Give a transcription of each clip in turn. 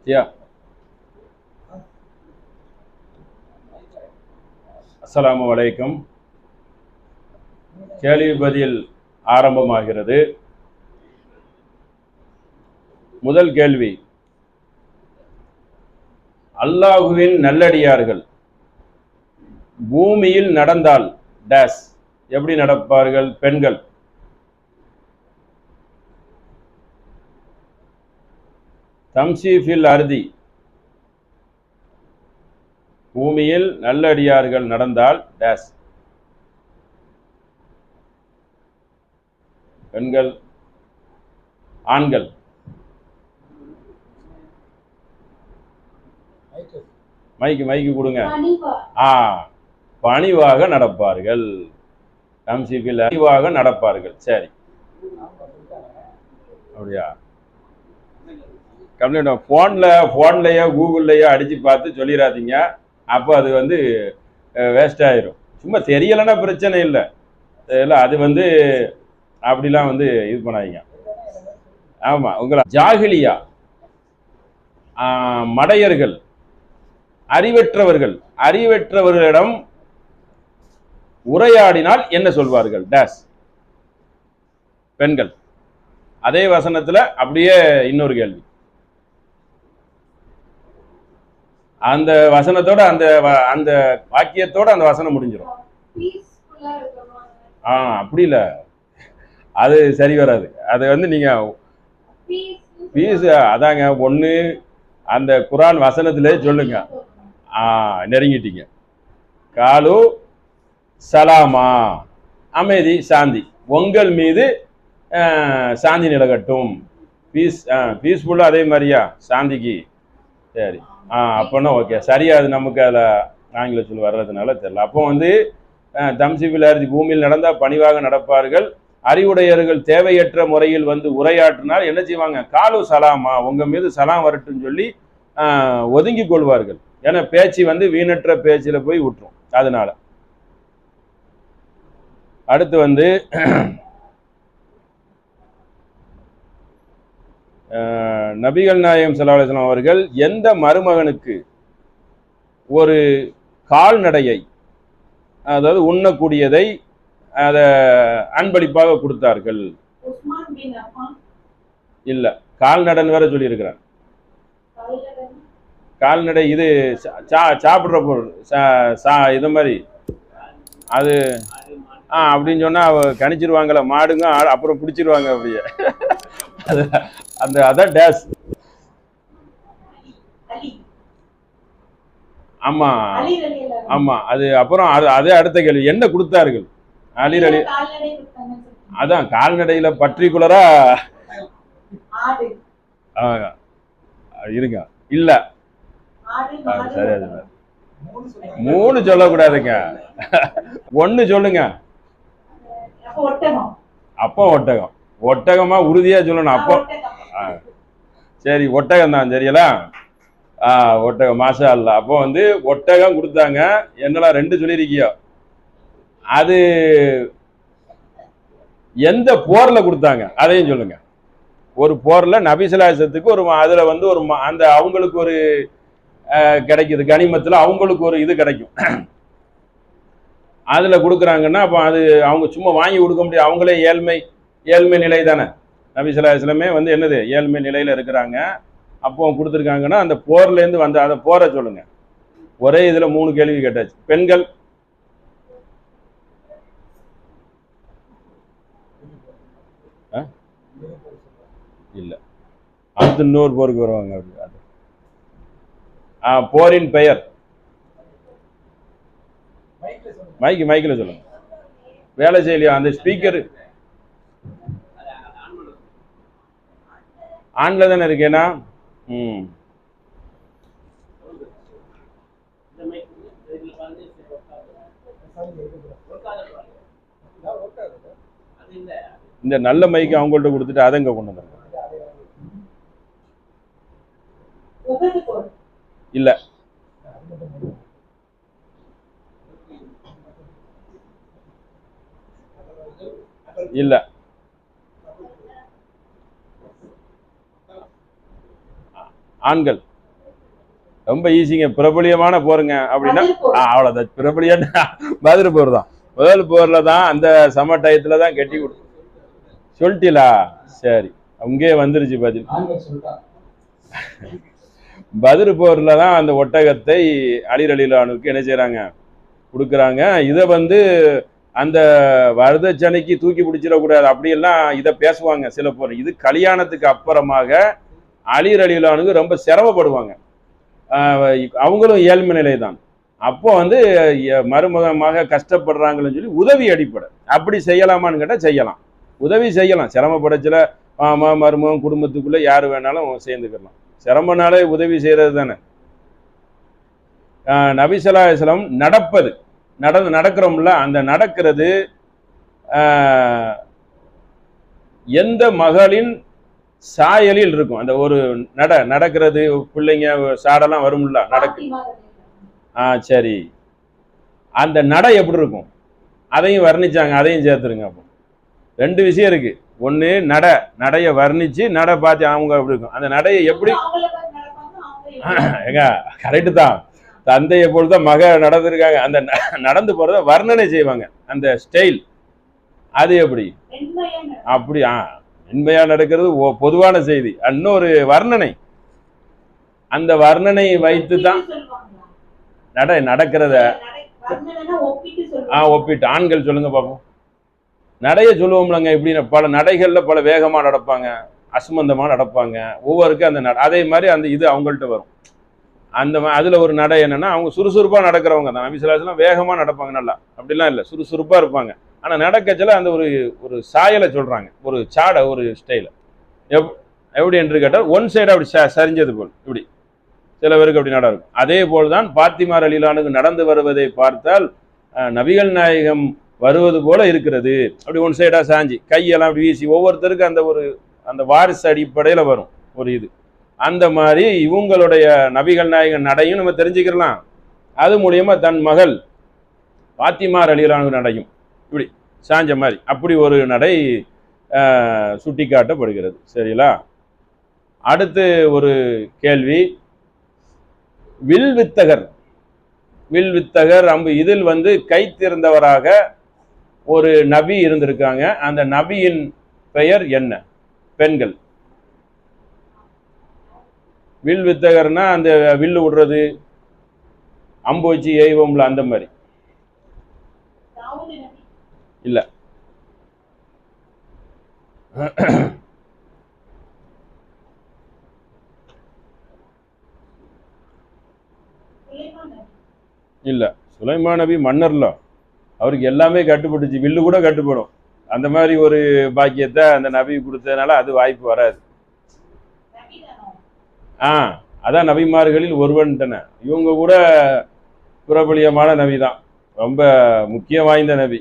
யா. அஸ்ஸலாமு அலைக்கும். கேள்வி பதில் ஆரம்பமாகிறது. முதல் கேள்வி, அல்லாஹுவின் நல்லடியார்கள் பூமியில் நடந்தால் டேஸ் எப்படி நடப்பார்கள்? பெண்கள். தம்சீஃபில் அர்தி, பூமியில் நல்லடியார்கள் நடந்தால் டேஸ். பெண்கள். ஆண்கள். மைக்கு கொடுங்க. பணிவாக நடப்பார்கள். தம்சீஃபில் பணிவாக நடப்பார்கள். சரி, அப்படியா? கம்ப்ளைண்ட் ஃபோன்லையோ கூகுள்லையோ அடித்து பார்த்து சொல்லிடாதீங்க. அப்போ அது வேஸ்ட் ஆயிரும். சும்மா தெரியலைன்னா பிரச்சனை இல்லை. அது அப்படிலாம் இது பண்ணாதீங்க. ஆமாம், உங்களை ஜாகிலியா மடையர்கள் அறிவற்றவர்களிடம் உரையாடினால் என்ன சொல்வார்கள்? டேஸ். பெண்கள். அதே வசனத்தில் அப்படியே இன்னொரு கேள்வி. அந்த வசனத்தோட அந்த வாக்கியத்தோட அந்த வசனம் முடிஞ்சிடும். அப்படி இல்லை, அது சரி வராது. அது நீங்க பீஸ் அதாங்க ஒன்று அந்த குரான் வசனத்திலே சொல்லுங்க. நெருங்கிட்டீங்க. காலு சலாமா, அமைதி சாந்தி, உங்கள் மீது சாந்தி நிலகட்டும். பீஸ்ஃபுல்லாக அதே மாதிரியா சாந்திக்கு? சரி, அப்போனா ஓகே, சரியா. அது நமக்கு அதில் ஆங்கில சொல் வர்றதுனால தெரியல. அப்போ தம்சீஃபில் அர்தி, பூமியில் நடந்தால் பணிவாக நடப்பார்கள். அறிவுடையர்கள் தேவையற்ற முறையில் உரையாற்றினால் என்ன செய்வாங்க? காலு சலாமா, உங்க மீது சலாம் வரட்டுன்னு சொல்லி ஒதுங்கி கொள்வார்கள். ஏன்னா பேச்சு வீணற்ற பேச்சில் போய் விட்டுரும். அதனால அடுத்து நபிகள் நாயகம் ஸல்லல்லாஹு அலைஹி வஸல்லம் அவர்கள் எந்த மருமகனுக்கு ஒரு கால்நடையை, அதாவது உண்ணக்கூடியதை அதை அன்பளிப்பாக கொடுத்தார்கள்? இல்ல, கால்நடைன்னு வேற சொல்லி இருக்கிறார். கால்நடை இது சாப்பிட்ற பொருள், இது மாதிரி. அது அப்படின்னு சொன்னா அவ கணிச்சிருவாங்கள, மாடுங்க அப்புறம் பிடிச்சிருவாங்க அப்படியே. அதான் டேஸ். ஆமா ஆமா, அது அப்புறம் அதே அடுத்த கேள்வி, என்ன கொடுத்தார்கள்? அலி அதான் கால்நடையில பர்டிகுலரா இருங்க. இல்ல, சரி, மூணு சொல்லக்கூடாதுங்க, ஒன்னு சொல்லுங்க. அப்போ ஒட்டகமா உறுதியா சொல்லணும். அப்போ சரி, ஒட்டகம் தான். சரிங்களா? ஒட்டகம், மாஷா அல்லாஹ். அப்போ ஒட்டகம் கொடுத்தாங்க. என்னெல்லாம் ரெண்டு சொல்லியிருக்கியோ, அது எந்த போர்ல கொடுத்தாங்க அதையும் சொல்லுங்க. ஒரு போர்ல நபி ஸல்லல்லாஹு அலைஹி வஸல்லத்துக்கு ஒரு அதுல ஒரு அந்த அவங்களுக்கு ஒரு கிடைக்குது, கனிமத்துல அவங்களுக்கு ஒரு இது கிடைக்கும். அதுல கொடுக்குறாங்கன்னா அப்போ அது அவங்க சும்மா வாங்கி கொடுக்க முடியாது. அவங்களே ஏழ்மை நிலை தானே. நபி ஸல்லல்லாஹு அலைஹி வஸல்லம் என்னது ஏழ்மை நிலையில இருக்கிறாங்க. அப்போ கொடுத்துருக்காங்கன்னா அந்த போர்ல இருந்து அதை போற சொல்லுங்க. ஒரே இதுல மூணு கேள்வி கேட்டாச்சு. பெண்கள். இல்ல, அடுத்து இன்னொரு போருக்கு வருவாங்க. போரின் பெயர். மைக்கில் சொல்லுங்க. வேலை செய்யலையா அந்த ஸ்பீக்கர்? ஆன்ல தானே இருக்கேனா? இந்த நல்ல மைக்கு அவங்கள்ட்ட கொடுத்துட்டு அதை இங்க கொண்டு வந்துருங்க. இல்ல, இல்ல, ஆண்கள். ரொம்ப ஈஸிங்க, பிரபலியமான போருங்க. அப்படின்னா அவ்வளோதான், பிரபலியான பதில் போர் தான். முதல் போர்ல தான் அந்த சம டயத்துல தான் கட்டி கொடுக்கும். சொல்லிட்டீங்களா? சரி, அங்கே வந்துருச்சு பதில். பதில் போர்ல தான் அந்த ஒட்டகத்தை அலி ரலியல்லாஹுவுக்கு என்ன செய்யறாங்க, கொடுக்குறாங்க. இதை வந்து அந்த வரதட்சணைக்கு தூக்கி பிடிச்சிடக்கூடாது அப்படியெல்லாம் இதை பேசுவாங்க சில போர். இது கல்யாணத்துக்கு அப்புறமாக அலி ரலியல்லாஹுவுக்கு ரொம்ப சிரமப்படுவாங்க. அவங்களும் ஏழ்மை நிலை தான். அப்போ வந்து மருமகமாக கஷ்டப்படுறாங்கன்னு சொல்லி உதவி அடிப்படை. அப்படி செய்யலாமான்னு கேட்டால் செய்யலாம், உதவி செய்யலாம். சிரமப்படச்சில மாமா மருமகன் குடும்பத்துக்குள்ள யார் வேணாலும் சேர்ந்துக்கலாம். சிரமனாலே உதவி செய்யறது தானே. நபி ஸல்லல்லாஹு அலைஹி வஸல்லம் நடப்பது நடக்கிறோம்ல, அந்த நடக்கிறது எந்த மகளின் சாயலில் இருக்கும். அந்த ஒரு நடக்கிறது, பிள்ளைங்க சாடெல்லாம் வரும்ல நடக்கு. சரி, அந்த நடை எப்படி இருக்கும் அதையும் வர்ணிச்சாங்க, அதையும் சேர்த்துருங்க. அப்போ ரெண்டு விஷயம் இருக்கு. ஒன்று நடைய வர்ணிச்சு நடை பார்த்து அவங்க எப்படி இருக்கும், அந்த நடையை எப்படி ஏங்க கரெக்டு தான். தந்தையை பொழுதுதான் மக நடந்திருக்காங்க, அந்த நடந்து போறத வர்ணனை செய்வாங்க, அந்த ஸ்டைல் அது எப்படி அப்படி உண்மையா நடக்கிறது பொதுவான செய்தி. இன்னொரு வர்ணனை, அந்த வர்ணனை வைத்து தான் நடக்கிறத ஒப்பிட்டு. ஆண்கள் சொல்லுங்க பார்ப்போம். நடைய சொல்லுவோம்லங்க, இப்படின்னு பல நடைகள்ல பல வேகமா நடப்பாங்க, அசுமந்தமா நடப்பாங்க, ஒவ்வொருக்கும் அந்த அதே மாதிரி அந்த இது அவங்கள்ட்ட வரும். அந்த அதுல ஒரு நடை என்னன்னா, அவங்க சுறுசுறுப்பா நடக்கிறவங்க தான். நபி ஸல்லல்லாஹு அலைஹி வஸல்லம் வேகமா நடப்பாங்க, நல்லா அப்படிலாம் இல்லை, சுறுசுறுப்பா இருப்பாங்க. ஆனா நடக்கச்சல அந்த ஒரு சாயலை சொல்றாங்க, ஒரு சாடை, ஒரு ஸ்டைல. எப்படி என்று கேட்டால் ஒன் சைடு அப்படி சரிஞ்சது போல், இப்படி சில பேருக்கு அப்படி நட இருக்கும். அதே போல்தான் பாத்திமா ரலியல்லாஹு நடந்து வருவதை பார்த்தால் நபிகள் நாயகம் வருவது போல இருக்கிறது. அப்படி ஒன் சைடா சாஞ்சி கையெல்லாம் அப்படி வீசி, ஒவ்வொருத்தருக்கு அந்த வாரிசு அடிப்படையில் வரும் ஒரு இது. அந்த மாதிரி இவங்களுடைய நபிகள் நாயகன் நடையும் நம்ம தெரிஞ்சுக்கலாம். அது மூலியமா தன் மகள் பாத்திமா ரலியல்லாஹு நடையும் இப்படி சாஞ்ச மாதிரி அப்படி ஒரு நடை சுட்டி காட்டப்படுகிறது. சரிங்களா? அடுத்து ஒரு கேள்வி, வில்வித்தகர் அம்பு, இதில் வந்து கைத்திருந்தவராக ஒரு நபி இருந்திருக்காங்க. அந்த நபியின் பெயர் என்ன? பெண்கள் வில்வித்தகர்னா அந்த வில்லு விடுறது, அம்பு வச்சு எய்வோம்ல, அந்த மாதிரி இல்ல. இல்ல, சுலைமான் நபி மன்னர்ல, அவருக்கு எல்லாமே கட்டுப்பட்டுச்சு, வில்லு கூட கட்டுப்படும். அந்த மாதிரி ஒரு பாக்கியத்தை அந்த நபி கொடுத்ததுனால அது வாய்ப்பு வராது. அதான் நபிமார்களில் ஒருவன் தானே. இவங்க கூட பிரபலியமான நபி தான், ரொம்ப முக்கியம் வாய்ந்த நபி.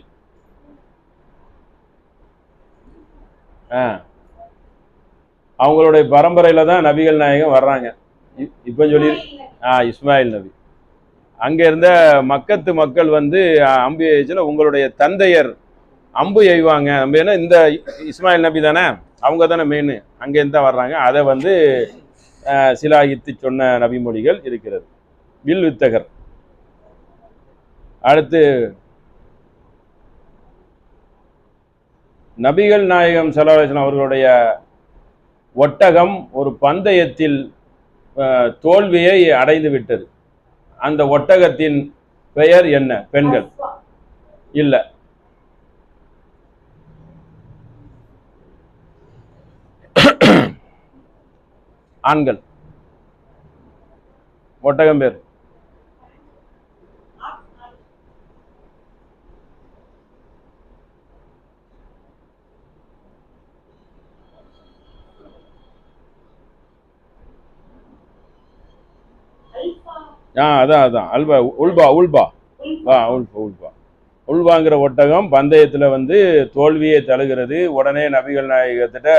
அவங்களுடைய பரம்பரையில தான் நபிகள் நாயகம் வர்றாங்க. இப்ப சொல்லி இஸ்மாயில் நபி. அங்க இருந்த மக்கத்து மக்கள் வந்து அம்பு எய்ச்சல உங்களுடைய தந்தையர் அம்பு எய்வாங்க, நம்ம என்ன இந்த இஸ்மாயில் நபி தானே, அவங்க தானே மெயின், அங்கேருந்து தான் வர்றாங்க. அதை வந்து சிலாகித்து சொன்ன நபிமொழிகள் இருக்கிறது. வில் வித்தகர். அடுத்து நபிகள் நாயகம் ஸல்லல்லாஹு அலைஹி வஸல்லம் அவர்களுடைய ஒட்டகம் ஒரு பந்தயத்தில் தோல்வியை அடைந்து விட்டது. அந்த ஒட்டகத்தின் பெயர் என்ன? பெண்கள் இல்ல, ஆண்கள். ஒட்டகம் பேர் அதான் அல்பா, உல்பா. உல்பாங்கிற ஒட்டகம் பந்தயத்துல வந்து தோல்வியை தழுகிறது. உடனே நபிகள் நாயகத்திட்ட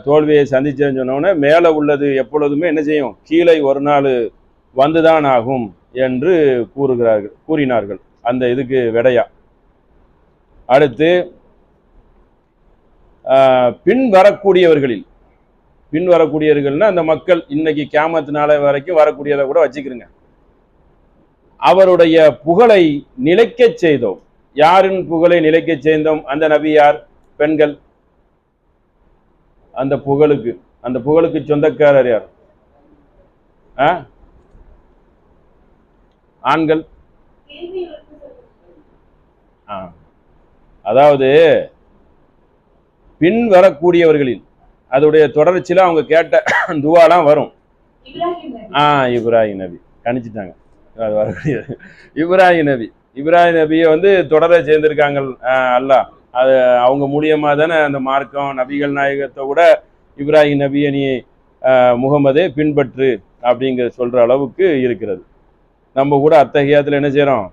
தோல்வியை சந்திச்சேன்னு சொன்னோடனே மேலே உள்ளது எப்பொழுதுமே என்ன செய்யும், கீழே ஒரு நாள் வந்துதான் ஆகும் என்று கூறினார்கள் அந்த இதுக்கு விடையா. அடுத்து பின் வரக்கூடியவர்களில் பின் வரக்கூடியவர்கள்னா அந்த மக்கள் இன்னைக்கு கியாமத் நாள் வரைக்கும் வரக்கூடியதை கூட வச்சுக்கிறங்க. அவருடைய புகழை நிலைக்க செய்தோம். யாரின் புகழை நிலைக்க செய்தோம்? அந்த நபி யார்? பெண்கள். அந்த புகழுக்கு சொந்தக்காரர் யார்? ஆண்கள். அதாவது பின் வரக்கூடியவர்களில் அதோடைய தொடர்ச்சியில அவங்க கேட்ட துவாலாம் வரும். இப்ராஹிம் நபி கணிச்சிட்டாங்க. அது வரக்கூடிய இப்ராஹிம் நபியை வந்து தொடர சேர்ந்திருக்காங்க அல்லாஹ். அது அவங்க மூலியமா தானே அந்த மார்க்கம் நபிகள் நாயகத்தை கூட இப்ராஹிம் நபியை நீ முகமதே பின்பற்று அப்படிங்கிற சொல்ற அளவுக்கு இருக்கிறது. நம்ம கூட அத்தகையத்தில் என்ன செய்யறோம்?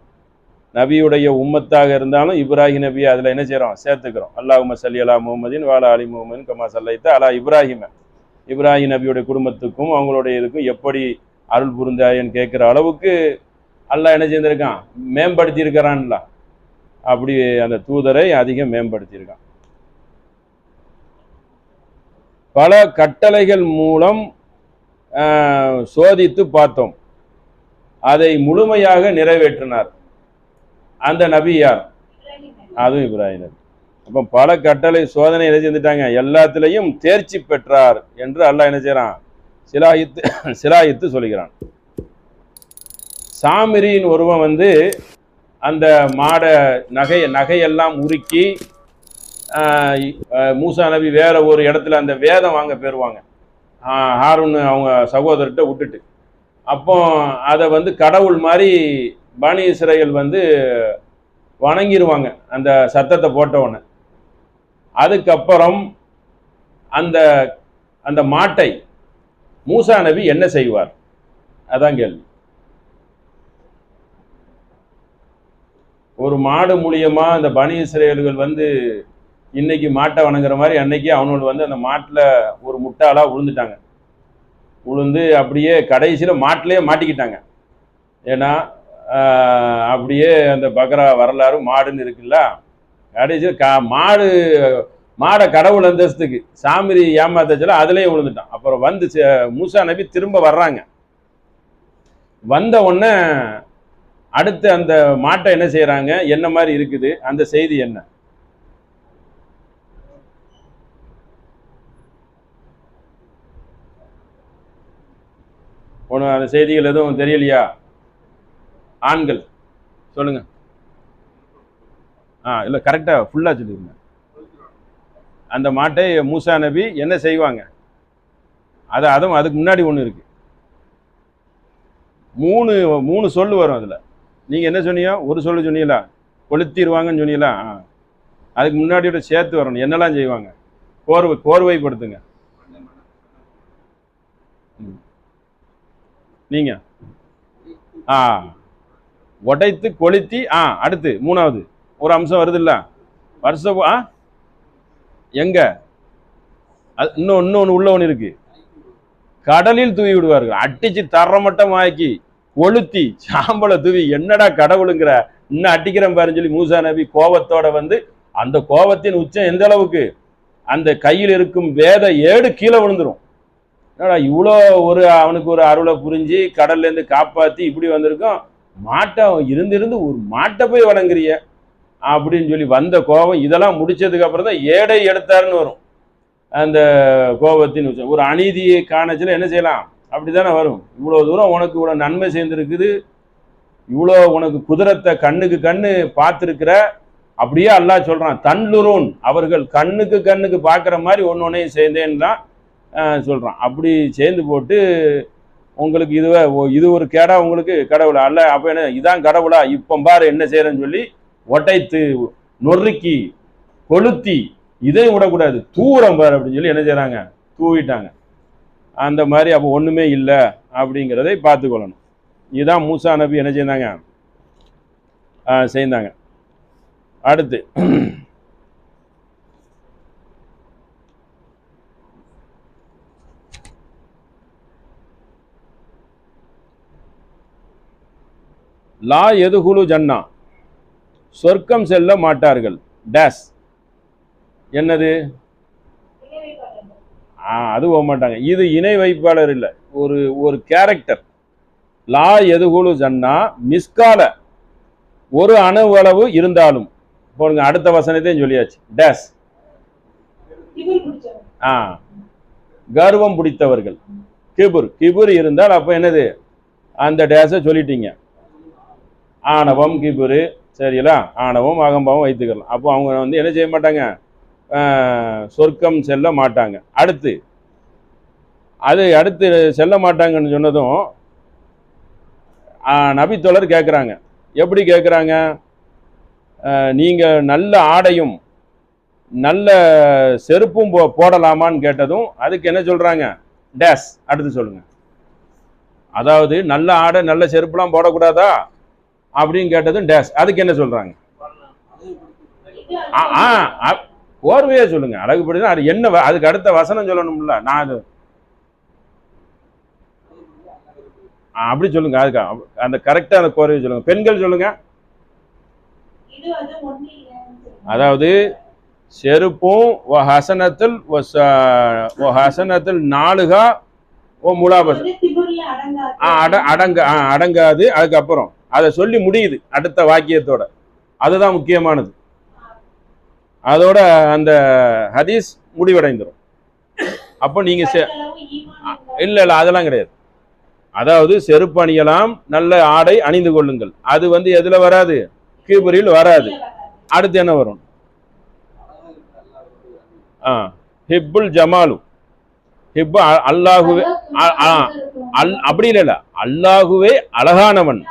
நபியுடைய உம்மத்தாக இருந்தாலும் இப்ராஹிம் நபியை அதில் என்ன செய்கிறோம்? சேர்த்துக்கிறோம். அல்லாஹும்ம ஸல்லி அலா முஹம்மதின் வ அலா ஆலி முஹம்மதின் கமா ஸல்லைத அலா இப்ராஹிம் நபியுடைய குடும்பத்துக்கும் அவங்களுடைய இதுக்கும் எப்படி அருள் புரிந்தாயன்னு கேட்குற அளவுக்கு அல்லாஹ் என்ன செய்திருக்கான்? மேம்படுத்தி இருக்கிறான்ல. அப்படி அந்த தூதரை அதிகம் மேம்படுத்தியிருக்கான். பல கட்டளைகள் மூலம் சோதித்து பார்த்தோம். அதை முழுமையாக நிறைவேற்றினார். அந்த நபி யார்? அதுவும் இப்ராஹிம் நபி. அப்போ பல கட்டளை சோதனை என்ன செஞ்சுட்டாங்க? எல்லாத்திலையும் தேர்ச்சி பெற்றார் என்று அல்லாஹ் என்ன செய்யறான்? சிலாயித்து சொல்லுகிறான். சாமிரியின் ஒருவன் வந்து அந்த மாட நகையெல்லாம் உருக்கி மூசா நபி வேற ஒரு இடத்துல அந்த வேதம் வாங்க பெறுவாங்க. ஹாரூன் அவங்க சகோதரர்கிட்ட விட்டுட்டு, அப்போ அதை வந்து கடவுள் மாதிரி பனி இஸ்ரேல் வந்து வணங்கிடுவாங்க அந்த சத்தத்தை போட்டவுடனே. அதுக்கப்புறம் அந்த அந்த மாட்டை மூசா நபி என்ன செய்வார்? அதான் கேள்வி. ஒரு மாடு மூலியமா அந்த பனி இஸ்ரேல்கள் வந்து இன்னைக்கு மாட்டை வணங்குற மாதிரி அன்னைக்கு அவனோட வந்து அந்த மாட்டில் ஒரு முட்டாளா விழுந்துட்டாங்க. விழுந்து அப்படியே கடைசியில் மாட்டிலேயே மாட்டிக்கிட்டாங்க. ஏன்னா அப்படியே அந்த பக்ரா வரலாறு மாடுன்னு இருக்குல்ல, கடைசியில் மாடை கடவுள் அந்தஸ்துக்கு சாமிரி ஏமாத்தச்சுல அதுலேயே விழுந்துட்டான். அப்புறம் வந்து மூசா நபி திரும்ப வர்றாங்க. வந்த உடனே அடுத்து அந்த மாட்டை என்ன செய்யறாங்க? என்ன மாதிரி இருக்குது அந்த செய்தி என்ன? ஒன்று அந்த செய்திகள் எதுவும் தெரியலையா? ஆண்கள் சொல்லுங்க. இல்லை கரெக்டாக ஃபுல்லாக சொல்லிடுங்க. அந்த மாட்டை மூசா நபி என்ன செய்வாங்க? அதுவும் அதுக்கு முன்னாடி ஒன்று இருக்கு. மூணு சொல்லு வரும் அதில். நீங்கள் என்ன சொன்னீங்க? ஒரு சொல்லு சொன்னீங்களா? கொளுத்திடுவாங்கன்னு சொன்னீங்களா? அதுக்கு முன்னாடியோட சேர்த்து வரணும். என்னெல்லாம் செய்வாங்க? கோர்வைப்படுத்துங்க நீங்க. உடைத்து கொளுத்தி. அடுத்து மூணாவது ஒரு அம்சம் வருது இல்ல, வருஷம் எங்க இன்னொன்னு உள்ள ஒன்று இருக்கு. கடலில் தூவி விடுவார்கள். அட்டிச்சு தரமட்டமாக்கி கொளுத்தி சாம்பலை தூவி, என்னடா கடவுளுங்கிற இன்னும் அட்டிக்கிறேன் பாருன்னு சொல்லி மூசா நபி கோபத்தோட வந்து, அந்த கோபத்தின் உச்சம் எந்த அளவுக்கு? அந்த கையில் இருக்கும் வேத ஏடு கீழே விழுந்துரும். இவ்வளோ அவனுக்கு ஒரு அருளை புரிஞ்சு கடல்ல இருந்து காப்பாத்தி இப்படி வந்திருக்கோம், மாட்டை இருந்து ஒரு மாட்டை போய் வணங்குறிய அப்படின்னு சொல்லி வந்த கோபம். இதெல்லாம் முடிச்சதுக்கு அப்புறம் தான் ஏடை எடுத்தாருன்னு வரும். அந்த கோபத்தின் உச்சம். ஒரு அநீதியை காணச்சில என்ன செய்யலாம்? அப்படித்தானே வரும். இவ்வளோ தூரம் உனக்கு இவ்வளோ நன்மை சேர்ந்துருக்குது, இவ்வளோ உனக்கு குதிரத்தை கண்ணுக்கு கண்ணு பார்த்துருக்கிற, அப்படியே அல்லாஹ் சொல்றான், தன்லுரூன், அவர்கள் கண்ணுக்கு பார்க்குற மாதிரி ஒன்னொன்னையும் சேர்ந்தேன்னு தான் சொல்றான். அப்படி சேர்ந்து போட்டு உங்களுக்கு இது ஒரு கேடா உங்களுக்கு கடவுளா? அல்ல அப்ப என்ன இதான் கடவுளா? இப்போ பாரு என்ன செய்யறேன்னு சொல்லி ஒட்டைத்து நொறுக்கி கொளுத்தி, இதையும் விடக்கூடாது, தூரம் பாரு அப்படின்னு சொல்லி என்ன செய்யறாங்க? தூவிட்டாங்க. அந்த மாதிரி அப்போ ஒண்ணுமே இல்லை அப்படிங்கிறதை பார்த்துக்கொள்ளணும். இதுதான் மூசா நபி என்ன செய்தாங்க? செய்தாங்க. அடுத்து லா எதுகுலு ஜன்னா, சொர்க்கம் செல்ல மாட்டார்கள். டேஸ் என்னது? அது போக மாட்டாங்க. இது இணை வைப்பாளர் இல்லை, ஒரு ஒரு கேரக்டர். லா எதுகுழு ஜன்னா மிஸ்கால ஒரு அணுவளவு இருந்தாலும் போடுங்க. அடுத்த வசனத்தையும் சொல்லியாச்சு. டேஸ் கர்வம் பிடித்தவர்கள். கிபுர் கிபுர் இருந்தால் அப்ப என்னது? அந்த டேஸை சொல்லிட்டீங்க. ஆணவம் கிபுரு, சரிங்களா? ஆணவம் அகம்பாவம் வைத்துக்கலாம். அப்போ அவங்க வந்து என்ன செய்ய மாட்டாங்க? சொர்க்கம் செல்ல மாட்டாங்க. அடுத்து செல்ல மாட்டாங்கன்னு சொன்னதும் நபித்தோழர் கேட்குறாங்க. எப்படி கேட்குறாங்க? நீங்கள் நல்ல ஆடையும் நல்ல செருப்பும் போடலாமான்னு கேட்டதும் அதுக்கு என்ன சொல்றாங்க? டேஸ். அடுத்து சொல்லுங்க. அதாவது நல்ல ஆடை நல்ல செருப்புலாம் போடக்கூடாதா அப்படின்னு கேட்டதும் டேஸ். அதுக்கு என்ன சொல்றாங்க? ஓர்வையா சொல்லுங்க. அழகுபடுதான். அது என்ன? அதுக்கு அடுத்த வசனம் சொல்லணும்ல. நான் அது அப்படி சொல்லுங்க. அதுக்கு அந்த கரெக்டா அந்த கோர்வையை சொல்லுங்க. பெண்கள் சொல்லுங்க. அதாவது செருப்பும் ஹசனத்தில் நாலுகா முலாபஸ் அடங்காது. அதுக்கப்புறம் அதை சொல்லி முடியுது அடுத்த வாக்கியத்தோட. அதுதான் முக்கியமானது. அதோட அந்த ஹதீஸ் முடிவடைந்துடும். அப்போ நீங்க இல்ல அதெல்லாம் கிடையாது. அதாவது செருப்பு அணியலாம், நல்ல ஆடை அணிந்து கொள்ளுங்கள். அது வந்து எதுல வராது? கிபுரில் வராது. அடுத்து என்ன வரும்? ஹிப்புல் ஜமாலு. ஹிப்பு அல்லாஹுவே அப்படி இல்ல, அல்லாஹுவே அழகானவன்.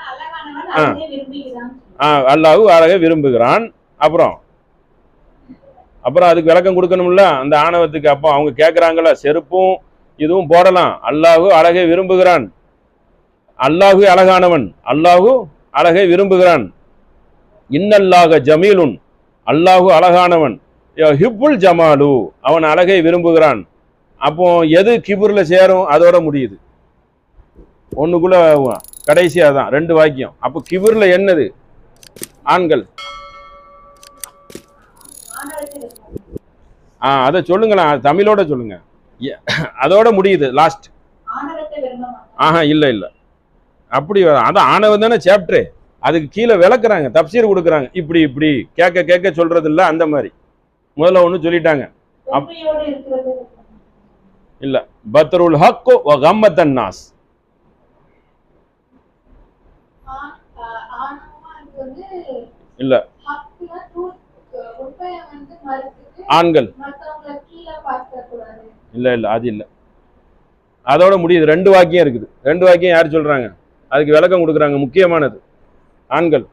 அல்லாஹு அழகை விரும்புகிறான். அப்புறம் அதுக்கு விளக்கம் கொடுக்கணும்ல அந்த ஆணவத்துக்கு. அப்போ அவங்க கேட்குறாங்களா, செருப்பும் இதுவும் போடலாம், அல்லாஹு அழகை விரும்புகிறான், அல்லாஹு அழகானவன், அல்லாஹு அழகை விரும்புகிறான். இன்னல்லாக ஜமீலுன், அல்லாஹு அழகானவன், ஹிப்புல் ஜமாலு, அவன் அழகை விரும்புகிறான். அப்போ எது கிபுர்ல சேரும்? அதோட முடியுது. ஒண்ணுக்குள்ள கடைசியா தான் 2 வாக்கியம். அப்போ கிபுர்ல என்னது? ஆண்கள். அதை சொல்லுங்களா, தமிழோட சொல்லுங்க. அதோட முடியுது லாஸ்ட். இல்ல அப்படி அதான் ஆணவம் தானே சாப்டர். அதுக்கு கீழே விளக்குறாங்க, தப்சீர் கொடுக்குறாங்க. இப்படி இப்படி கேட்க சொல்றது இல்ல. அந்த மாதிரி முதல்ல ஒண்ணு சொல்லிட்டாங்க. இல்ல பத்ருல் ஹக் வ கம்மத்தன் நாஸ். இல்ல ஆண்கள். இல்ல அது இல்ல. அதோட முடியுது. 2 வாக்கியம் இருக்குது. 2 வாக்கியம் யார் சொல்றாங்க? அதுக்கு விளக்கம் கொடுக்குறாங்க. முக்கியமானது ஆண்கள்.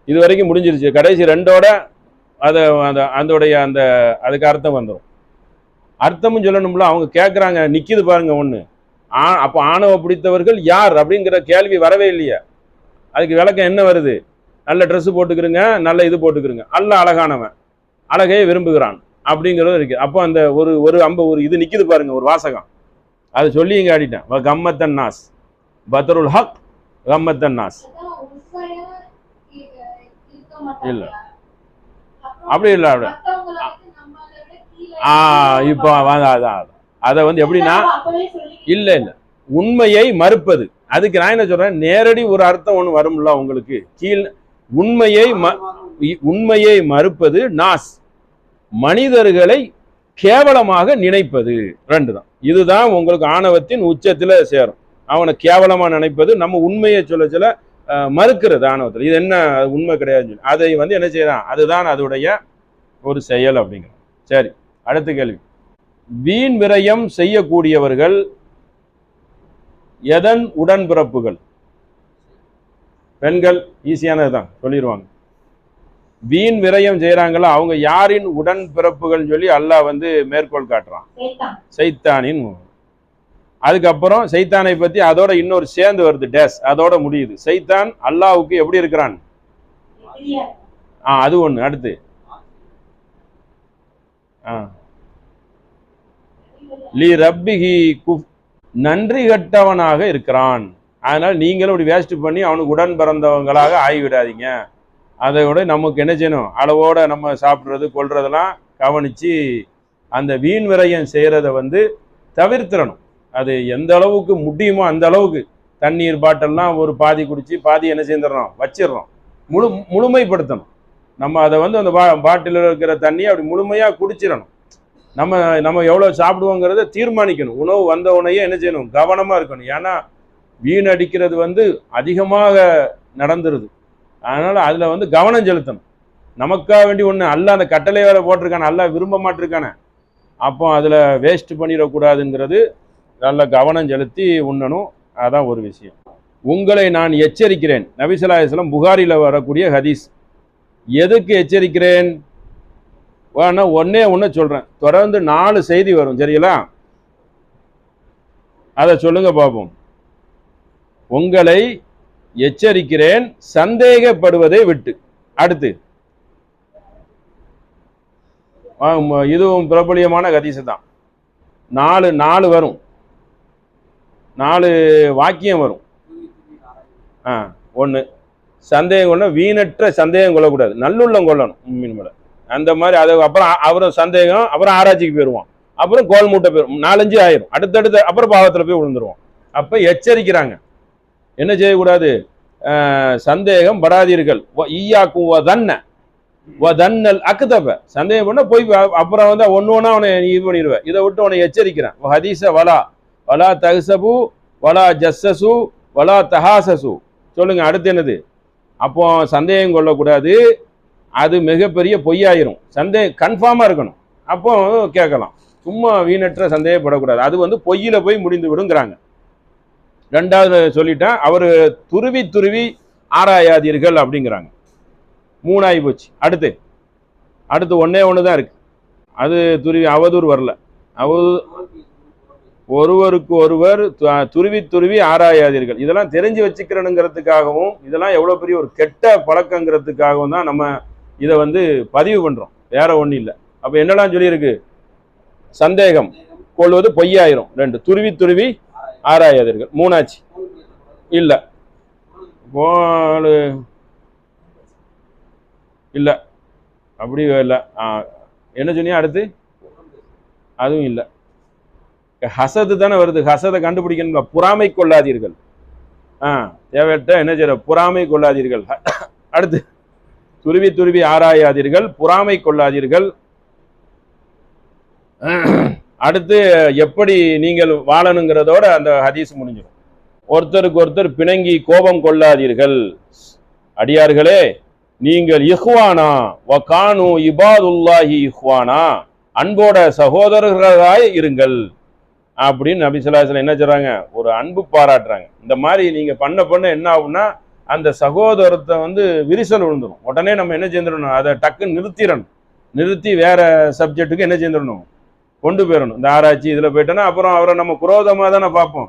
இது வரைக்கும் முடிஞ்சிருச்சு. கடைசி 2ஓட அதோடைய அந்த அதுக்கு அர்த்தம் வந்துடும். அர்த்தமும் சொல்லணும்ல. அவங்க கேட்குறாங்க, நிக்குது பாருங்க ஒண்ணு. அப்போ ஆணவ பிடித்தவர்கள் யார் அப்படிங்கிற கேள்வி வரவே இல்லையா? அதுக்கு விளக்கம் என்ன வருது? நல்ல ட்ரெஸ் போட்டுக்கிறங்க, நல்ல இது போட்டுக்கிறங்க, அல்லாஹ் அழகானவன், அழகையே விரும்புகிறான் அப்படிங்கிறது இருக்கு. அப்போ அந்த ஒரு இது நிக்குது பாருங்க, ஒரு வாசகம். அதை சொல்லி இங்க ஆடிட்டேன். கம்மத்தன் நாஸ், பத்ருல் ஹக் கம்மத்தன் நாஸ். இல்ல அப்படி இல்ல. அப்படி இப்போ அதை வந்து எப்படின்னா, இல்ல உண்மையை மறுப்பது. அதுக்கு நான் என்ன சொல்றேன், நேரடி ஒரு அர்த்தம் ஒண்ணு வரும்ல உங்களுக்கு. உண்மையை மறுப்பது நாஸ், மனிதர்களை கேவலமாக நினைப்பது. 2 தான். இதுதான் உங்களுக்கு ஆணவத்தின் உச்சத்துல சேரும். அவனை கேவலமா நினைப்பது, நம்ம உண்மையை சொல்ல மறுக்கிறது ஆணவத்தில். இது என்ன உண்மை கிடையாது, அதை வந்து என்ன செய்யறான், அதுதான் அதோடைய ஒரு செயல் அப்படிங்கிற. சரி, அடுத்த கேள்வி. வீண் விரயம் செய்யக்கூடியவர்கள் எதன் உடன்பிறப்புகள்? பெண்கள். ஈஸியானதுதான், சொல்லிடுவாங்க. வீண் விரயம் செய்யறாங்களா, அவங்க யாரின் உடன்பிறப்புகள் சொல்லி அல்லாஹ் வந்து மேற்கோள் காட்டுறான்? சைத்தானின். அதுக்கப்புறம் சைத்தானை பத்தி அதோட இன்னொரு சேர்ந்து வருது, டேஸ். அதோட முடியுது. சைத்தான் அல்லாஹ்வுக்கு எப்படி இருக்கிறான்? அது ஒண்ணு. அடுத்து லி ரப்பிஹி குஃப், நன்றி கட்டவனாக இருக்கிறான். அதனால நீங்களும் இப்படி வேஸ்ட் பண்ணி அவனுக்கு உடன் பிறந்தவங்களாக ஆகிவிடாதீங்க. அதை விட நமக்கு என்ன செய்யணும், அளவோட நம்ம சாப்பிட்றது கொள்றதெல்லாம் கவனிச்சு அந்த வீண் விரயம் செய்கிறத வந்து தவிர்த்திடணும். அது எந்த அளவுக்கு முடியுமோ அந்த அளவுக்கு தண்ணீர் பாட்டெல்லாம் ஒரு பாதி குடிச்சு பாதி என்ன செஞ்சிடறோம் வச்சிடறோம். முழுமைப்படுத்தணும். நம்ம அதை வந்து அந்த பாட்டிலில் இருக்கிற தண்ணியை அப்படி முழுமையாக குடிச்சிடணும். நம்ம எவ்வளோ சாப்பிடுவோங்கிறத தீர்மானிக்கணும். உணவு வந்த உடனே என்ன செய்யணும், கவனமாக இருக்கணும். ஏன்னா வீணடிக்கிறது வந்து அதிகமாக நடந்துருது. அதனால் அதில் வந்து கவனம் செலுத்தணும். நமக்காக வேண்டி ஒன்று அல்ல அந்த கட்டளை வேலை போட்டிருக்கானே, அல்ல விரும்ப மாட்டிருக்கானே, அப்போ அதில் வேஸ்ட் பண்ணிடக்கூடாதுங்கிறது நல்ல கவனம் செலுத்தி உண்ணணும். அதான் ஒரு விஷயம். உங்களை நான் எச்சரிக்கிறேன். நபி ஸல்லல்லாஹு அலைஹி வஸல்லம் புகாரியில் வரக்கூடிய ஹதீஸ். எதுக்கு எச்சரிக்கிறேன்? ஒன்னே ஒன்று சொல்கிறேன். தொடர்ந்து 4 செய்தி வரும், சரிங்களா? அதை சொல்லுங்க பார்ப்போம். உங்களை எச்சரிக்கிறேன் சந்தேகப்படுவதை விட்டு. அடுத்து இதுவும் பிரபலியமான ஹதீஸ் தான். 4 வரும், 4 வாக்கியம் வரும். ஒன்று சந்தேகம் கொள்ள, வீணற்ற சந்தேகம் கொள்ளக்கூடாது, நல்லுள்ளம் கொள்ளணும் மீன் மேலே. அந்த மாதிரி அது அப்புறம் அவரும் சந்தேகம், அப்புறம் ஆராய்ச்சிக்கு போயிடுவான், அப்புறம் கோல் மூட்டை போயிடும், 4-5 ஆயிரும், அடுத்தடுத்து அப்புறம் பாவத்தில் போய் விழுந்துருவோம். அப்போ எச்சரிக்கிறாங்க, என்ன செய்யக்கூடாது? சந்தேகம் படாதீர்கள். ஈயாக்கும் வதன்னல் அக்தப, சந்தேகம் பண்ண போய் அப்புறம் வந்து ஒன்று ஒன்றா அவனை இது பண்ணிடுவேன். இதை விட்டு அவனை எச்சரிக்கிறேன். ஹதீஸ வலா தஹ்சபு வலா ஜஸ்ஸசு வலா தஹாசசு. சொல்லுங்க அடுத்து என்னது? அப்போ சந்தேகம் கொள்ளக்கூடாது, அது மிகப்பெரிய பொய்யாயிரும். சந்தேகம் கன்ஃபார்மாக இருக்கணும், அப்போ கேட்கலாம். சும்மா வீணற்ற சந்தேகப்படக்கூடாது, அது வந்து பொய்யில போய் முடிந்து விடுங்கிறாங்க. 2வது சொல்லிட்டேன், அவர் துருவி ஆராயாதீர்கள் அப்படிங்கிறாங்க. 3 ஆகி போச்சு. அடுத்து ஒன்னே ஒன்று தான் இருக்கு. அது அவதூறு வரல. ஒருவருக்கு ஒருவர் துருவி ஆராயாதீர்கள். இதெல்லாம் தெரிஞ்சு வச்சுக்கிறனுங்கிறதுக்காகவும், இதெல்லாம் எவ்வளோ பெரிய ஒரு கெட்ட பழக்கங்கிறதுக்காகவும் தான் நம்ம இதை வந்து பதிவு பண்ணுறோம், வேற ஒன்றும் இல்லை. அப்போ என்னெல்லாம் சொல்லியிருக்கு? சந்தேகம் கொள்வது பொய்யாயிரும். 2 துருவி ஆராயாதீர்கள். 3 ஆச்சு. இல்லை இல்லை அப்படி இல்லை. என்ன சொன்னியா? அடுத்து அதுவும் இல்லை. ஹசது தானே வருது, ஹசதை கண்டுபிடிக்கணும். பொறாமை கொள்ளாதீர்கள். தேவையற்ற என்ன செய்யற பொறாமை கொள்ளாதீர்கள். அடுத்து துருவி ஆராயாதீர்கள், பொறாமை கொள்ளாதீர்கள். அடுத்து எப்படி நீங்கள் வாழணுங்கிறதோட அந்த ஹதீஸ் முடிஞ்சிடும். ஒருத்தருக்கு ஒருத்தர் பிணங்கி கோபம் கொள்ளாதீர்கள். அடியார்களே, நீங்கள் இஹ்வானா வகானு இபாதுல்லாஹி இஹ்வானா, அன்போட சகோதரர்களாய் இருங்கள் அப்படின்னு நபி ஸல்லல்லாஹு அலைஹி வஸல்லம் என்ன சொல்றாங்க? ஒரு அன்பு பாராட்டுறாங்க. இந்த மாதிரி நீங்க பண்ண என்ன ஆகும்னா, அந்த சகோதரத்தை வந்து விரிசல் விழுந்துடும். உடனே நம்ம என்ன செஞ்சிடணும்? அதை டக்குன்னு நிறுத்தி வேற சப்ஜெக்டுக்கு என்ன செஞ்சிடணும்? கொண்டு போயிடணும். இந்த ஆராய்ச்சி இதில் போயிட்டோன்னா அப்புறம் அவரை நம்ம குரோதமாக தானே பார்ப்போம்.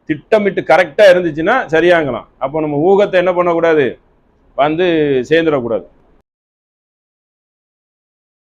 திட்டமிட்டு கரெக்டாக இருந்துச்சுன்னா சரியாங்கலாம். அப்போ நம்ம ஊகத்தை என்ன பண்ணக்கூடாது? வந்து சேர்ந்துடக்கூடாது.